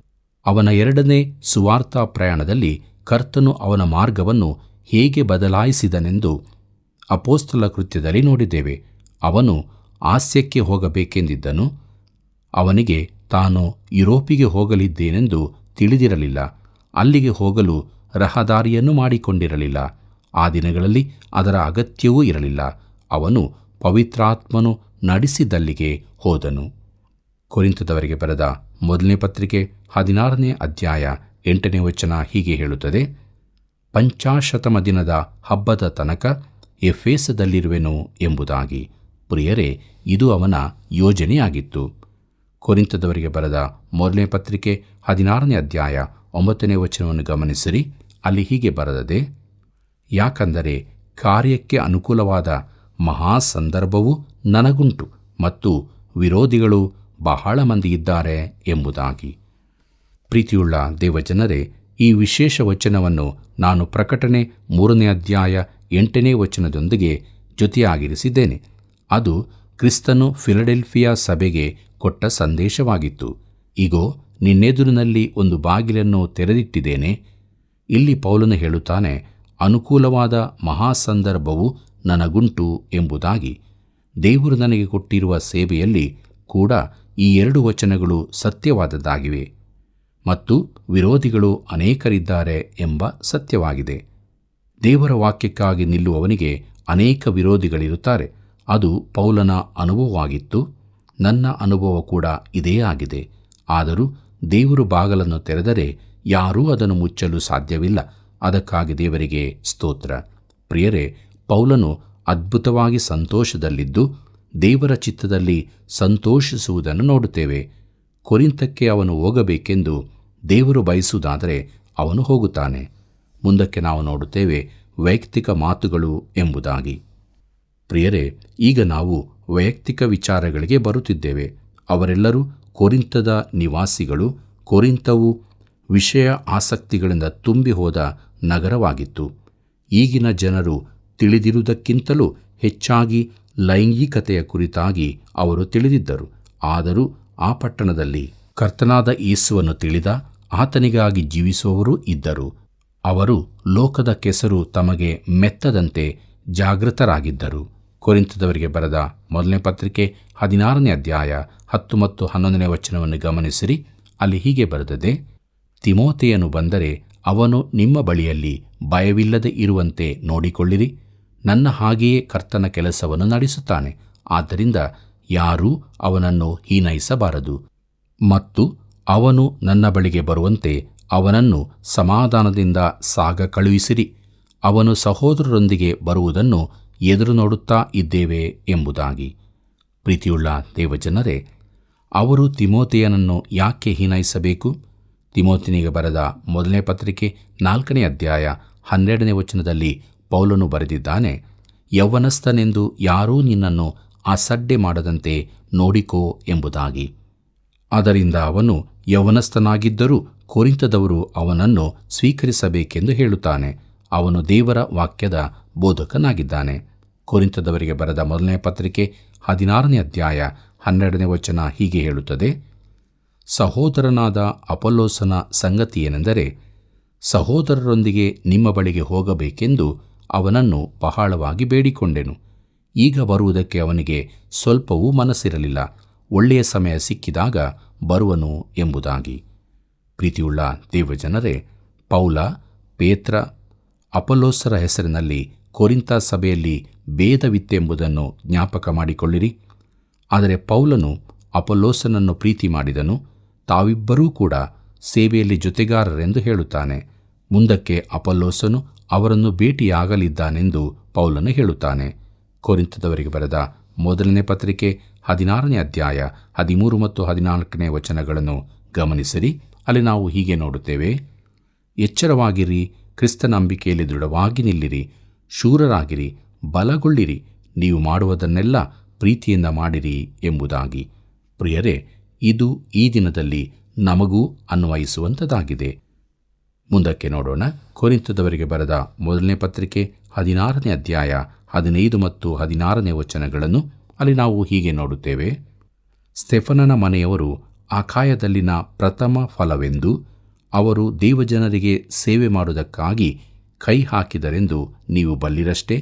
ಅವನ 2ನೇ ಸುವಾರ್ಥ ಪ್ರಯಾಣದಲ್ಲಿ ಕರ್ತನು ಅವನ ಮಾರ್ಗವನ್ನು ಹೇಗೆ ಬದಲಾಯಿಸಿದನೆಂದು ಅಪೊಸ್ತಲ ಕೃತ್ಯದಲ್ಲಿ ನೋಡಿದ್ದೇವೆ. ಅವನು ಆಸ್ಯಕ್ಕೆ ಹೋಗಬೇಕೆಂದಿದ್ದನು. ಅವನಿಗೆ ತಾನು ಯುರೋಪಿಗೆ ಹೋಗಲಿದ್ದೇನೆಂದು ತಿಳಿದಿರಲಿಲ್ಲ. ಅಲ್ಲಿಗೆ ಹೋಗಲು ರಹದಾರಿಯನ್ನು ಮಾಡಿಕೊಂಡಿರಲಿಲ್ಲ. ಆ ದಿನಗಳಲ್ಲಿ ಅದರ ಅಗತ್ಯವೂ ಇರಲಿಲ್ಲ. ಅವನು ಪವಿತ್ರಾತ್ಮನು ನಡೆಸಿದಲ್ಲಿಗೆ ಹೋದನು. ಕೊರಿಂಥದವರಿಗೆ ಬರೆದ ಮೊದಲನೇ ಪತ್ರಿಕೆ 16ನೇ ಅಧ್ಯಾಯ 8ನೇ ವಚನ ಹೀಗೆ ಹೇಳುತ್ತದೆ: ಪಂಚಾಶತಮ ದಿನದ ಹಬ್ಬದ ತನಕ ಎಫೇಸದಲ್ಲಿರುವೆನು ಎಂಬುದಾಗಿ. ಪ್ರಿಯರೇ, ಇದು ಅವನ ಯೋಜನೆಯಾಗಿತ್ತು. ಕೊರಿಂಥದವರಿಗೆ ಬರೆದ ಮೊದಲನೇ ಪತ್ರಿಕೆ 16ನೇ ಅಧ್ಯಾಯ 9ನೇ ವಚನವನ್ನು ಗಮನಿಸಿರಿ. ಅಲ್ಲಿ ಹೀಗೆ ಬರೆದದೆ: ಯಾಕಂದರೆ ಕಾರ್ಯಕ್ಕೆ ಅನುಕೂಲವಾದ ಮಹಾ ಸಂದರ್ಭವು ನನಗುಂಟು ಮತ್ತು ವಿರೋಧಿಗಳು ಬಹಳ ಮಂದಿ ಇದ್ದಾರೆ ಎಂಬುದಾಗಿ. ಪ್ರೀತಿಯುಳ್ಳ ದೇವಜನರೇ, ಈ ವಿಶೇಷ ವಚನವನ್ನು ನಾನು ಪ್ರಕಟಣೆ 3ನೇ ಅಧ್ಯಾಯ 8ನೇ ವಚನದೊಂದಿಗೆ ಜೊತೆಯಾಗಿರಿಸಿದ್ದೇನೆ. ಅದು ಕ್ರಿಸ್ತನು ಫಿಲಡೆಲ್ಫಿಯಾ ಸಭೆಗೆ ಕೊಟ್ಟ ಸಂದೇಶವಾಗಿತ್ತು. ಇಗೋ, ನಿನ್ನೆದುರಿನಲ್ಲಿ ಒಂದು ಬಾಗಿಲನ್ನು ತೆರೆದಿಟ್ಟಿದ್ದೇನೆ. ಇಲ್ಲಿ ಪೌಲನು ಹೇಳುತ್ತಾನೆ, ಅನುಕೂಲವಾದ ಮಹಾಸಂದರ್ಭವು ನನಗುಂಟು ಎಂಬುದಾಗಿ. ದೇವರು ನನಗೆ ಕೊಟ್ಟಿರುವ ಸೇವೆಯಲ್ಲಿ ಕೂಡ ಈ 2 ವಚನಗಳು ಸತ್ಯವಾದದ್ದಾಗಿವೆ ಮತ್ತು ವಿರೋಧಿಗಳು ಅನೇಕರಿದ್ದಾರೆ ಎಂಬ ಸತ್ಯವಾಗಿದೆ. ದೇವರ ವಾಕ್ಯಕ್ಕಾಗಿ ನಿಲ್ಲುವವನಿಗೆ ಅನೇಕ ವಿರೋಧಿಗಳಿರುತ್ತಾರೆ. ಅದು ಪೌಲನ ಅನುಭವವಾಗಿತ್ತು. ನನ್ನ ಅನುಭವ ಕೂಡ ಇದೇ ಆಗಿದೆ. ಆದರೂ ದೇವರು ಬಾಗಲನ್ನು ತೆರೆದರೆ ಯಾರೂ ಅದನ್ನು ಮುಚ್ಚಲು ಸಾಧ್ಯವಿಲ್ಲ. ಅದಕ್ಕಾಗಿ ದೇವರಿಗೆ ಸ್ತೋತ್ರ. ಪ್ರಿಯರೇ, ಪೌಲನು ಅದ್ಭುತವಾಗಿ ಸಂತೋಷದಲ್ಲಿದ್ದು ದೇವರ ಚಿತ್ತದಲ್ಲಿ ಸಂತೋಷಿಸುವುದನ್ನು ನೋಡುತ್ತೇವೆ. ಕೊರಿಂಥಕ್ಕೆ ಅವನು ಹೋಗಬೇಕೆಂದು ದೇವರು ಬಯಸುವುದಾದರೆ ಅವನು ಹೋಗುತ್ತಾನೆ. ಮುಂದಕ್ಕೆ ನಾವು ನೋಡುತ್ತೇವೆ ವೈಯಕ್ತಿಕ ಮಾತುಗಳು ಎಂಬುದಾಗಿ. ಪ್ರಿಯರೇ, ಈಗ ನಾವು ವೈಯಕ್ತಿಕ ವಿಚಾರಗಳಿಗೆ ಬರುತ್ತಿದ್ದೇವೆ. ಅವರೆಲ್ಲರೂ ಕೊರಿಂಥದ ನಿವಾಸಿಗಳು. ಕೊರಿಂಥವು ವಿಷಯ ಆಸಕ್ತಿಗಳಿಂದ ತುಂಬಿ ಹೋದ ನಗರವಾಗಿತ್ತು. ಈಗಿನ ಜನರು ತಿಳಿದಿರುವುದಕ್ಕಿಂತಲೂ ಹೆಚ್ಚಾಗಿ ಲೈಂಗಿಕತೆಯ ಕುರಿತಾಗಿ ಅವರು ತಿಳಿದಿದ್ದರು. ಆದರೂ ಆ ಪಟ್ಟಣದಲ್ಲಿ ಕರ್ತನಾದ ಯೇಸುವನ್ನು ತಿಳಿದ ಆತನಿಗಾಗಿ ಜೀವಿಸುವವರೂ ಇದ್ದರು. ಅವರು ಲೋಕದ ಕೆಸರು ತಮಗೆ ಮೆತ್ತದಂತೆ ಜಾಗೃತರಾಗಿದ್ದರು. ಕೊರಿಂಥದವರಿಗೆ ಬರೆದ ಮೊದಲನೇ ಪತ್ರಿಕೆ 16ನೇ ಅಧ್ಯಾಯ 10 ಮತ್ತು 11ನೇ ವಚನವನ್ನು ಗಮನಿಸಿರಿ. ಅಲ್ಲಿ ಹೀಗೆ ಬರೆದದೆ: ತಿಮೋಥೆಯನು ಬಂದರೆ ಅವನು ನಿಮ್ಮ ಬಳಿಯಲ್ಲಿ ಭಯವಿಲ್ಲದೆ ಇರುವಂತೆ ನೋಡಿಕೊಳ್ಳಿರಿ. ನನ್ನ ಹಾಗೆಯೇ ಕರ್ತನ ಕೆಲಸವನ್ನು ನಡೆಸುತ್ತಾನೆ. ಆದ್ದರಿಂದ ಯಾರೂ ಅವನನ್ನು ಹೀನೈಸಬಾರದು. ಮತ್ತು ಅವನು ನನ್ನ ಬಳಿಗೆ ಬರುವಂತೆ ಅವನನ್ನು ಸಮಾಧಾನದಿಂದ ಸಾಗ ಕಳುಹಿಸಿರಿ. ಅವನು ಸಹೋದರರೊಂದಿಗೆ ಬರುವುದನ್ನು ಎದುರು ನೋಡುತ್ತಾ ಇದ್ದೇವೆ ಎಂಬುದಾಗಿ. ಪ್ರೀತಿಯುಳ್ಳ ದೇವಜನರೇ, ಅವರು ತಿಮೋಥೆಯನನ್ನು ಯಾಕೆ ಹೀನೈಸಬೇಕು? ತಿಮೋಥೆಯನಿಗೆ ಬರೆದ ಮೊದಲನೇ ಪತ್ರಿಕೆ 4ನೇ ಅಧ್ಯಾಯ 12ನೇ ವಚನದಲ್ಲಿ ಪೌಲನು ಬರೆದಿದ್ದಾನೆ: ಯೌವನಸ್ಥನೆಂದು ಯಾರೂ ನಿನ್ನನ್ನು ಅಸಡ್ಡೆ ಮಾಡದಂತೆ ನೋಡಿಕೋ ಎಂಬುದಾಗಿ. ಅದರಿಂದ ಅವನು ಯೌವನಸ್ಥನಾಗಿದ್ದರೂ ಕೊರಿಂಥದವರು ಅವನನ್ನು ಸ್ವೀಕರಿಸಬೇಕೆಂದು ಹೇಳುತ್ತಾನೆ. ಅವನು ದೇವರ ವಾಕ್ಯದ ಬೋಧಕನಾಗಿದ್ದಾನೆ. ಕೊರಿಂಥದವರಿಗೆ ಬರೆದ ಮೊದಲನೇ ಪತ್ರಿಕೆ 16ನೇ ಅಧ್ಯಾಯ 12ನೇ ವಚನ ಹೀಗೆ ಹೇಳುತ್ತದೆ: ಸಹೋದರನಾದ ಅಪೊಲ್ಲೋಸನ ಸಂಗತಿಯೇನೆಂದರೆ, ಸಹೋದರರೊಂದಿಗೆ ನಿಮ್ಮ ಬಳಿಗೆ ಹೋಗಬೇಕೆಂದು ಅವನನ್ನು ಬಹಳವಾಗಿ ಬೇಡಿಕೊಂಡೆನು. ಈಗ ಬರುವುದಕ್ಕೆ ಅವನಿಗೆ ಸ್ವಲ್ಪವೂ ಮನಸ್ಸಿರಲಿಲ್ಲ. ಒಳ್ಳೆಯ ಸಮಯ ಸಿಕ್ಕಿದಾಗ ಬರುವನು ಎಂಬುದಾಗಿ. ಪ್ರೀತಿಯುಳ್ಳ ದೇವಜನರೇ, ಪೌಲ, ಪೇತ್ರ, ಅಪೊಲ್ಲೋಸರ ಹೆಸರಿನಲ್ಲಿ ಕೊರಿಂಥ ಸಭೆಯಲ್ಲಿ ಭೇದವಿತ್ತೆಂಬುದನ್ನು ಜ್ಞಾಪಕ ಮಾಡಿಕೊಳ್ಳಿರಿ. ಆದರೆ ಪೌಲನು ಅಪೊಲ್ಲೋಸನನ್ನು ಪ್ರೀತಿ ಮಾಡಿದನು, ತಾವಿಬ್ಬರೂ ಕೂಡ ಸೇವೆಯಲ್ಲಿ ಜೊತೆಗಾರರೆಂದು ಹೇಳುತ್ತಾನೆ. ಮುಂದಕ್ಕೆ ಅಪೊಲ್ಲೋಸನು ಅವರನ್ನು ಭೇಟಿಯಾಗಲಿದ್ದಾನೆಂದು ಪೌಲನು ಹೇಳುತ್ತಾನೆ. ಕೊರಿಂಥದವರಿಗೆ ಬರೆದ ಮೊದಲನೇ ಪತ್ರಿಕೆ 16ನೇ ಅಧ್ಯಾಯ 13 ಮತ್ತು 14ನೇ ವಚನಗಳನ್ನು ಗಮನಿಸಿರಿ. ಅಲ್ಲಿ ನಾವು ಹೀಗೆ ನೋಡುತ್ತೇವೆ: ಎಚ್ಚರವಾಗಿರಿ, ಕ್ರಿಸ್ತನ ನಂಬಿಕೆಯಲ್ಲಿ ದೃಢವಾಗಿ ನಿಲ್ಲಿರಿ, ಶೂರರಾಗಿರಿ, ಬಲಗೊಳ್ಳಿರಿ, ನೀವು ಮಾಡುವುದನ್ನೆಲ್ಲ ಪ್ರೀತಿಯಿಂದ ಮಾಡಿರಿ ಎಂಬುದಾಗಿ. ಪ್ರಿಯರೇ, ಇದು ಈ ದಿನದಲ್ಲಿ ನಮಗೂ ಅನ್ವಯಿಸುವಂಥದ್ದಾಗಿದೆ. ಮುಂದಕ್ಕೆ ನೋಡೋಣ. ಕೊರಿಂಥದವರಿಗೆ ಬರೆದ ಮೊದಲನೇ ಪತ್ರಿಕೆ 16ನೇ ಅಧ್ಯಾಯ 15 ಮತ್ತು 16ನೇ ವಚನಗಳನ್ನು ಅಲ್ಲಿ ನಾವು ಹೀಗೆ ನೋಡುತ್ತೇವೆ: ಸ್ತೆಫನನ ಮನೆಯವರು ಅಖಾಯದಲ್ಲಿನ ಪ್ರಥಮ ಫಲವೆಂದು ಅವರು ದೇವಜನರಿಗೆ ಸೇವೆ ಮಾಡುವುದಕ್ಕಾಗಿ ಕೈ ಹಾಕಿದರೆಂದು ನೀವು ಬಲ್ಲಿರಷ್ಟೇ.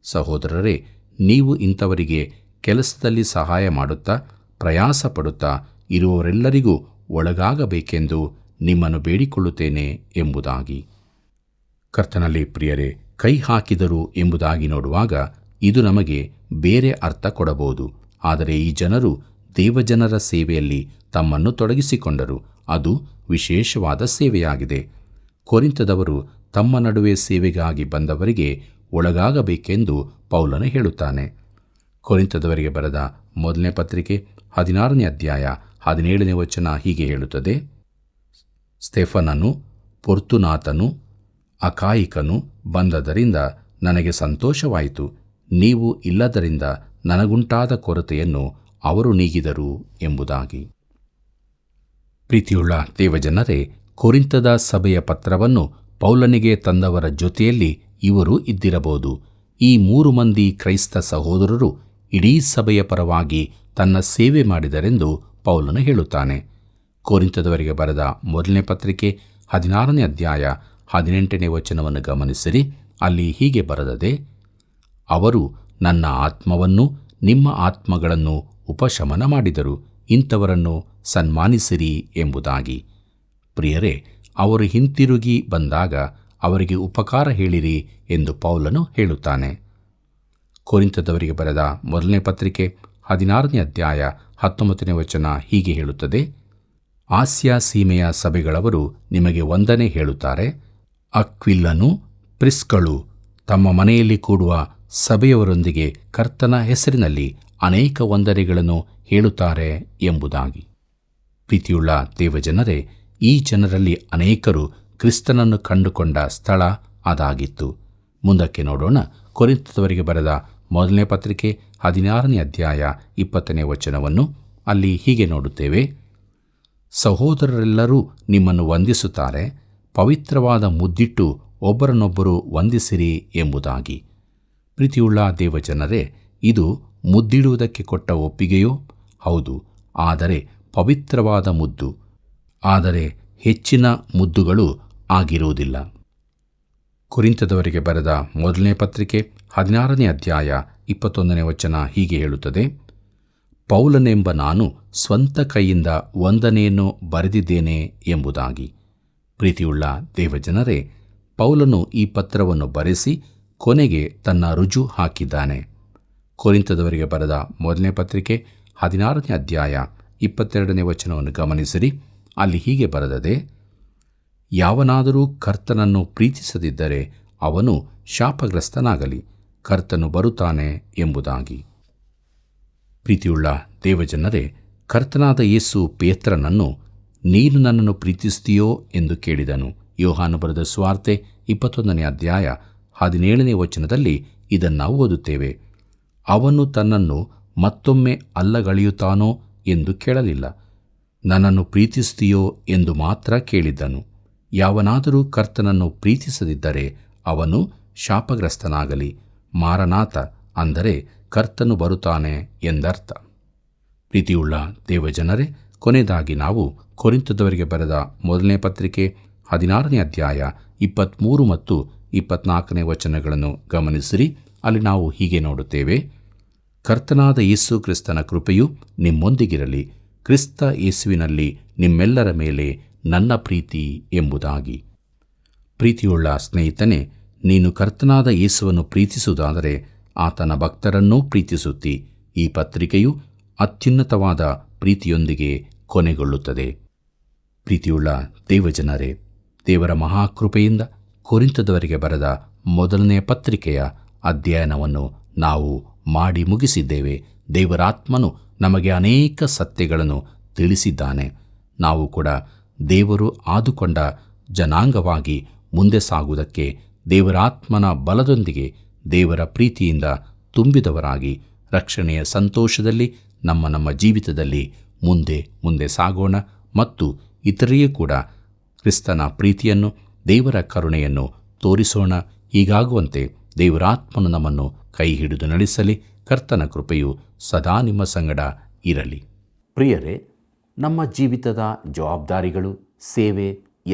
ಸಹೋದರರೇ, ನೀವು ಇಂಥವರಿಗೆ ಕೆಲಸದಲ್ಲಿ ಸಹಾಯ ಮಾಡುತ್ತಾ ಪ್ರಯಾಸ ಪಡುತ್ತಾ ಇರುವವರೆಲ್ಲರಿಗೂ ಒಳಗಾಗಬೇಕೆಂದು ನಿಮ್ಮನ್ನು ಬೇಡಿಕೊಳ್ಳುತ್ತೇನೆ ಎಂಬುದಾಗಿ. ಕರ್ತನಲ್ಲಿ ಪ್ರಿಯರೇ, ಕೈ ಹಾಕಿದರು ಎಂಬುದಾಗಿ ನೋಡುವಾಗ ಇದು ನಮಗೆ ಬೇರೆ ಅರ್ಥ ಕೊಡಬಹುದು. ಆದರೆ ಈ ಜನರು ದೇವಜನರ ಸೇವೆಯಲ್ಲಿ ತಮ್ಮನ್ನು ತೊಡಗಿಸಿಕೊಂಡರು. ಅದು ವಿಶೇಷವಾದ ಸೇವೆಯಾಗಿದೆ. ಕೊರಿಂಥದವರು ತಮ್ಮ ನಡುವೆ ಸೇವೆಗಾಗಿ ಬಂದವರಿಗೆ ಒಳಗಾಗಬೇಕೆಂದು ಪೌಲನು ಹೇಳುತ್ತಾನೆ. ಕೊರಿಂಥದವರಿಗೆ ಬರೆದ ಮೊದಲನೇ ಪತ್ರಿಕೆ 16ನೇ ಅಧ್ಯಾಯ 17ನೇ ವಚನ ಹೀಗೆ ಹೇಳುತ್ತದೆ: ಸ್ತೆಫನನು, ಪೊರ್ತುನಾತನು, ಅಖಾಯಿಕನು ಬಂದದರಿಂದ ನನಗೆ ಸಂತೋಷವಾಯಿತು. ನೀವು ಇಲ್ಲದರಿಂದ ನನಗುಂಟಾದ ಕೊರತೆಯನ್ನು ಅವರು ನೀಗಿದರು ಎಂಬುದಾಗಿ. ಪ್ರೀತಿಯುಳ್ಳ ದೇವಜನರೇ, ಕೊರಿಂಥದ ಸಭೆಯ ಪತ್ರವನ್ನು ಪೌಲನಿಗೆ ತಂದವರ ಜೊತೆಯಲ್ಲಿ ಇವರು ಇದ್ದಿರಬಹುದು. ಈ 3 ಮಂದಿ ಕ್ರೈಸ್ತ ಸಹೋದರರು ಇಡೀ ಸಭೆಯ ಪರವಾಗಿ ತನ್ನ ಸೇವೆ ಮಾಡಿದರೆಂದು ಪೌಲನು ಹೇಳುತ್ತಾನೆ. ಕೊರಿಂಥದವರಿಗೆ ಬರೆದ ಮೊದಲನೇ ಪತ್ರಿಕೆ 16ನೇ ಅಧ್ಯಾಯ 18ನೇ ವಚನವನ್ನು ಗಮನಿಸಿರಿ. ಅಲ್ಲಿ ಹೀಗೆ ಬರೆದದೆ: ಅವರು ನನ್ನ ಆತ್ಮವನ್ನು ನಿಮ್ಮ ಆತ್ಮಗಳನ್ನು ಉಪಶಮನ ಮಾಡಿದರು, ಇಂಥವರನ್ನು ಸನ್ಮಾನಿಸಿರಿ ಎಂಬುದಾಗಿ. ಪ್ರಿಯರೇ, ಅವರು ಹಿಂತಿರುಗಿ ಬಂದಾಗ ಅವರಿಗೆ ಉಪಕಾರ ಹೇಳಿರಿ ಎಂದು ಪೌಲನು ಹೇಳುತ್ತಾನೆ. ಕೊರಿಂಥದವರಿಗೆ ಬರೆದ ಮೊದಲನೇ ಪತ್ರಿಕೆ 16ನೇ ಅಧ್ಯಾಯ 19ನೇ ವಚನ ಹೀಗೆ ಹೇಳುತ್ತದೆ: ಆಸ್ಯ ಸೀಮೆಯ ಸಭೆಗಳವರು ನಿಮಗೆ ವಂದನೆ ಹೇಳುತ್ತಾರೆ. ಅಕ್ವಿಲನು, ಪ್ರಿಸ್ಕಳು ತಮ್ಮ ಮನೆಯಲ್ಲಿ ಕೂಡುವ ಸಭೆಯವರೊಂದಿಗೆ ಕರ್ತನ ಹೆಸರಿನಲ್ಲಿ ಅನೇಕ ವಂದನೆಗಳನ್ನು ಹೇಳುತ್ತಾರೆ ಎಂಬುದಾಗಿ. ಪ್ರೀತಿಯುಳ್ಳ ದೇವಜನರೇ, ಈ ಜನರಲ್ಲಿ ಅನೇಕರು ಕ್ರಿಸ್ತನನ್ನು ಕಂಡುಕೊಂಡ ಸ್ಥಳ ಅದಾಗಿತ್ತು. ಮುಂದಕ್ಕೆ ನೋಡೋಣ. ಕೊರಿಂಥದವರಿಗೆ ಬರೆದ ಮೊದಲನೇ ಪತ್ರಿಕೆ 16ನೇ ಅಧ್ಯಾಯ 20ನೇ ವಚನವನ್ನು ಅಲ್ಲಿ ಹೀಗೆ ನೋಡುತ್ತೇವೆ: ಸಹೋದರರೆಲ್ಲರೂ ನಿಮ್ಮನ್ನು ವಂದಿಸುತ್ತಾರೆ, ಪವಿತ್ರವಾದ ಮುದ್ದಿಟ್ಟು ಒಬ್ಬರನ್ನೊಬ್ಬರು ವಂದಿಸಿರಿ ಎಂಬುದಾಗಿ. ಪ್ರೀತಿಯುಳ್ಳ ದೇವಜನರೇ, ಇದು ಮುದ್ದಿಡುವುದಕ್ಕೆ ಕೊಟ್ಟ ಒಪ್ಪಿಗೆಯೋ? ಹೌದು, ಆದರೆ ಪವಿತ್ರವಾದ ಮುದ್ದು. ಆದರೆ ಹೆಚ್ಚಿನ ಮುದ್ದುಗಳು ಆಗಿರುವುದಿಲ್ಲ. ಕೊರಿಂಥದವರಿಗೆ ಬರೆದ ಮೊದಲನೇ ಪತ್ರಿಕೆ 16ನೇ ಅಧ್ಯಾಯ 21ನೇ ವಚನ ಹೀಗೆ ಹೇಳುತ್ತದೆ: ಪೌಲನೆಂಬ ನಾನು ಸ್ವಂತ ಕೈಯಿಂದ ವಂದನೆಯನ್ನು ಬರೆದಿದ್ದೇನೆ ಎಂಬುದಾಗಿ. ಪ್ರೀತಿಯುಳ್ಳ ದೇವಜನರೇ, ಪೌಲನು ಈ ಪತ್ರವನ್ನು ಬರೆಸಿ ಕೊನೆಗೆ ತನ್ನ ರುಜು ಹಾಕಿದ್ದಾನೆ. ಕೊರಿಂಥದವರಿಗೆ ಬರೆದ ಮೊದಲನೇ ಪತ್ರಿಕೆ 16ನೇ ಅಧ್ಯಾಯ 22ನೇ ವಚನವನ್ನು ಗಮನಿಸಿರಿ. ಅಲ್ಲಿ ಹೀಗೆ ಬರೆದದೆ: ಯಾವನಾದರೂ ಕರ್ತನನ್ನು ಪ್ರೀತಿಸದಿದ್ದರೆ ಅವನು ಶಾಪಗ್ರಸ್ತನಾಗಲಿ, ಕರ್ತನು ಬರುತ್ತಾನೆ ಎಂಬುದಾಗಿ. ಪ್ರೀತಿಯುಳ್ಳ ದೇವಜನರೇ, ಕರ್ತನಾದ ಯೇಸು ಪೇತ್ರನನ್ನು ನೀನು ನನ್ನನ್ನು ಪ್ರೀತಿಸ್ತೀಯೋ ಎಂದು ಕೇಳಿದನು. ಯೋಹಾನ ಬರೆದ ಸುವಾರ್ತೆ 21ನೇ ಅಧ್ಯಾಯ 17ನೇ ವಚನದಲ್ಲಿ ಇದನ್ನು ಓದುತ್ತೇವೆ. ಅವನು ತನ್ನನ್ನು ಮತ್ತೊಮ್ಮೆ ಅಲ್ಲಗಳೆಯುತ್ತಾನೋ ಎಂದು ಕೇಳಲಿಲ್ಲ, ನನ್ನನ್ನು ಪ್ರೀತಿಸ್ತೀಯೋ ಎಂದು ಮಾತ್ರ ಕೇಳಿದ್ದನು. ಯಾವನಾದರೂ ಕರ್ತನನ್ನು ಪ್ರೀತಿಸದಿದ್ದರೆ ಅವನು ಶಾಪಗ್ರಸ್ತನಾಗಲಿ, ಮಾರನಾಥ ಅಂದರೆ ಕರ್ತನು ಬರುತ್ತಾನೆ ಎಂದರ್ಥ. ಪ್ರೀತಿಯುಳ್ಳ ದೇವಜನರೇ, ಕೊನೆಯದಾಗಿ ನಾವು ಕೊರಿಂಥದವರಿಗೆ ಬರೆದ ಮೊದಲನೇ ಪತ್ರಿಕೆ 16ನೇ ಅಧ್ಯಾಯ 23 ಮತ್ತು 24ನೇ ವಚನಗಳನ್ನು ಗಮನಿಸಿರಿ. ಅಲ್ಲಿ ನಾವು ಹೀಗೆ ನೋಡುತ್ತೇವೆ, ಕರ್ತನಾದ ಯೇಸು ಕ್ರಿಸ್ತನ ಕೃಪೆಯು ನಿಮ್ಮೊಂದಿಗಿರಲಿ, ಕ್ರಿಸ್ತ ಯೇಸುವಿನಲ್ಲಿ ನಿಮ್ಮೆಲ್ಲರ ಮೇಲೆ ನನ್ನ ಪ್ರೀತಿ ಎಂಬುದಾಗಿ. ಪ್ರೀತಿಯುಳ್ಳ ಸ್ನೇಹಿತನೇ, ನೀನು ಕರ್ತನಾದ ಯೇಸುವನ್ನು ಪ್ರೀತಿಸುವುದಾದರೆ ಆತನ ಭಕ್ತರನ್ನೂ ಪ್ರೀತಿಸುತ್ತಿ. ಈ ಪತ್ರಿಕೆಯು ಅತ್ಯುನ್ನತವಾದ ಪ್ರೀತಿಯೊಂದಿಗೆ ಕೊನೆಗೊಳ್ಳುತ್ತದೆ. ಪ್ರೀತಿಯುಳ್ಳ ದೇವಜನರೇ, ದೇವರ ಮಹಾಕೃಪೆಯಿಂದ ಕೊರಿಂಥದವರಿಗೆ ಬರೆದ ಮೊದಲನೆಯ ಪತ್ರಿಕೆಯ ಅಧ್ಯಯನವನ್ನು ನಾವು ಮಾಡಿ ಮುಗಿಸಿದ್ದೇವೆ. ದೇವರಾತ್ಮನು ನಮಗೆ ಅನೇಕ ಸತ್ಯಗಳನ್ನು ತಿಳಿಸಿದ್ದಾನೆ. ನಾವು ಕೂಡ ದೇವರು ಆದುಕೊಂಡ ಜನಾಂಗವಾಗಿ ಮುಂದೆ ಸಾಗುವುದಕ್ಕೆ ದೇವರಾತ್ಮನ ಬಲದೊಂದಿಗೆ ದೇವರ ಪ್ರೀತಿಯಿಂದ ತುಂಬಿದವರಾಗಿ ರಕ್ಷಣೆಯ ಸಂತೋಷದಲ್ಲಿ ನಮ್ಮ ಜೀವಿತದಲ್ಲಿ ಮುಂದೆ ಸಾಗೋಣ ಮತ್ತು ಇತರರಿಗೂ ಕೂಡ ಕ್ರಿಸ್ತನ ಪ್ರೀತಿಯನ್ನು, ದೇವರ ಕರುಣೆಯನ್ನು ತೋರಿಸೋಣ. ಹೀಗಾಗುವಂತೆ ದೇವರಾತ್ಮನು ನಮ್ಮನ್ನು ಕೈ ಹಿಡಿದು ನಡೆಸಲಿ. ಕರ್ತನ ಕೃಪೆಯು ಸದಾ ನಿಮ್ಮ ಸಂಗಡ ಇರಲಿ. ಪ್ರಿಯರೇ, ನಮ್ಮ ಜೀವಿತದ ಜವಾಬ್ದಾರಿಗಳು, ಸೇವೆ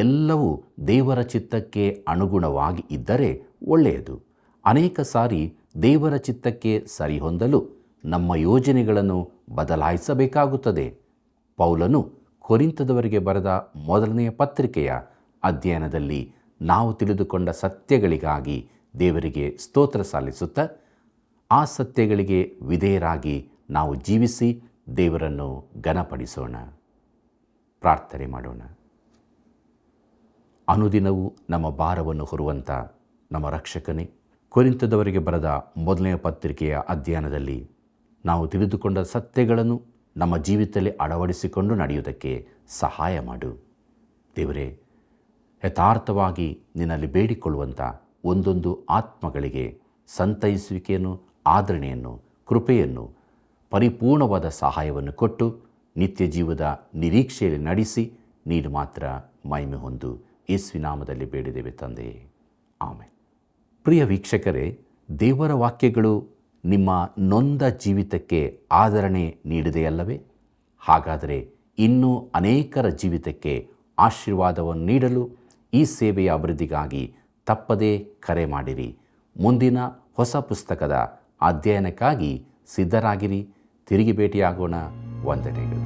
ಎಲ್ಲವೂ ದೇವರ ಚಿತ್ತಕ್ಕೆ ಅನುಗುಣವಾಗಿ ಇದ್ದರೆ ಒಳ್ಳೆಯದು. ಅನೇಕ ಸಾರಿ ದೇವರ ಚಿತ್ತಕ್ಕೆ ಸರಿಹೊಂದಲು ನಮ್ಮ ಯೋಜನೆಗಳನ್ನು ಬದಲಾಯಿಸಬೇಕಾಗುತ್ತದೆ. ಪೌಲನು ಕೊರಿಂಥದವರಿಗೆ ಬರೆದ ಮೊದಲನೆಯ ಪತ್ರಿಕೆಯ ಅಧ್ಯಯನದಲ್ಲಿ ನಾವು ತಿಳಿದುಕೊಂಡ ಸತ್ಯಗಳಿಗಾಗಿ ದೇವರಿಗೆ ಸ್ತೋತ್ರ ಸಲ್ಲಿಸುತ್ತಾ ಆ ಸತ್ಯಗಳಿಗೆ ವಿಧೇಯರಾಗಿ ನಾವು ಜೀವಿಸಿ ದೇವರನ್ನು ಘನಪಡಿಸೋಣ. ಪ್ರಾರ್ಥನೆ ಮಾಡೋಣ. ಅನುದಿನವೂ ನಮ್ಮ ಭಾರವನ್ನು ಹೊರುವಂಥ ನಮ್ಮ ರಕ್ಷಕನೇ, ಕೊರಿಂಥದವರಿಗೆ ಬರೆದ ಮೊದಲನೆಯ ಪತ್ರಿಕೆಯ ಅಧ್ಯಯನದಲ್ಲಿ ನಾವು ತಿಳಿದುಕೊಂಡ ಸತ್ಯಗಳನ್ನು ನಮ್ಮ ಜೀವಿತದಲ್ಲಿ ಅಳವಡಿಸಿಕೊಂಡು ನಡೆಯುವುದಕ್ಕೆ ಸಹಾಯ ಮಾಡು. ದೇವರೇ, ಯಥಾರ್ಥವಾಗಿ ನಿನ್ನಲ್ಲಿ ಬೇಡಿಕೊಳ್ಳುವಂಥ ಒಂದೊಂದು ಆತ್ಮಗಳಿಗೆ ಸಂತೈಸುವಿಕೆಯನ್ನು, ಆದರಣೆಯನ್ನು, ಕೃಪೆಯನ್ನು, ಪರಿಪೂರ್ಣವಾದ ಸಹಾಯವನ್ನು ಕೊಟ್ಟು ನಿತ್ಯ ಜೀವದ ನಿರೀಕ್ಷೆಯಲ್ಲಿ ನಡೆಸಿ ನೀನು ಮಾತ್ರ ಮಹಿಮೆ ಹೊಂದು. ಯೇಸುವಿನ ನಾಮದಲ್ಲಿ ಬೇಡಿದ್ದೇವೆ ತಂದೆಯೇ, ಆಮೆನ್. ಪ್ರಿಯ ವೀಕ್ಷಕರೇ, ದೇವರ ವಾಕ್ಯಗಳು ನಿಮ್ಮ ನೊಂದ ಜೀವಿತಕ್ಕೆ ಆದರಣೆ ನೀಡಿದೆಯಲ್ಲವೇ? ಹಾಗಾದರೆ ಇನ್ನೂ ಅನೇಕರ ಜೀವಿತಕ್ಕೆ ಆಶೀರ್ವಾದವನ್ನು ನೀಡಲು ಈ ಸೇವೆಯ ಅಭಿವೃದ್ಧಿಗಾಗಿ ತಪ್ಪದೇ ಕರೆ ಮಾಡಿರಿ. ಮುಂದಿನ ಹೊಸ ಪುಸ್ತಕದ ಅಧ್ಯಯನಕ್ಕಾಗಿ ಸಿದ್ಧರಾಗಿರಿ. ತಿರುಗಿ ಭೇಟಿಯಾಗೋಣ. ವಂದನೆಗಳು.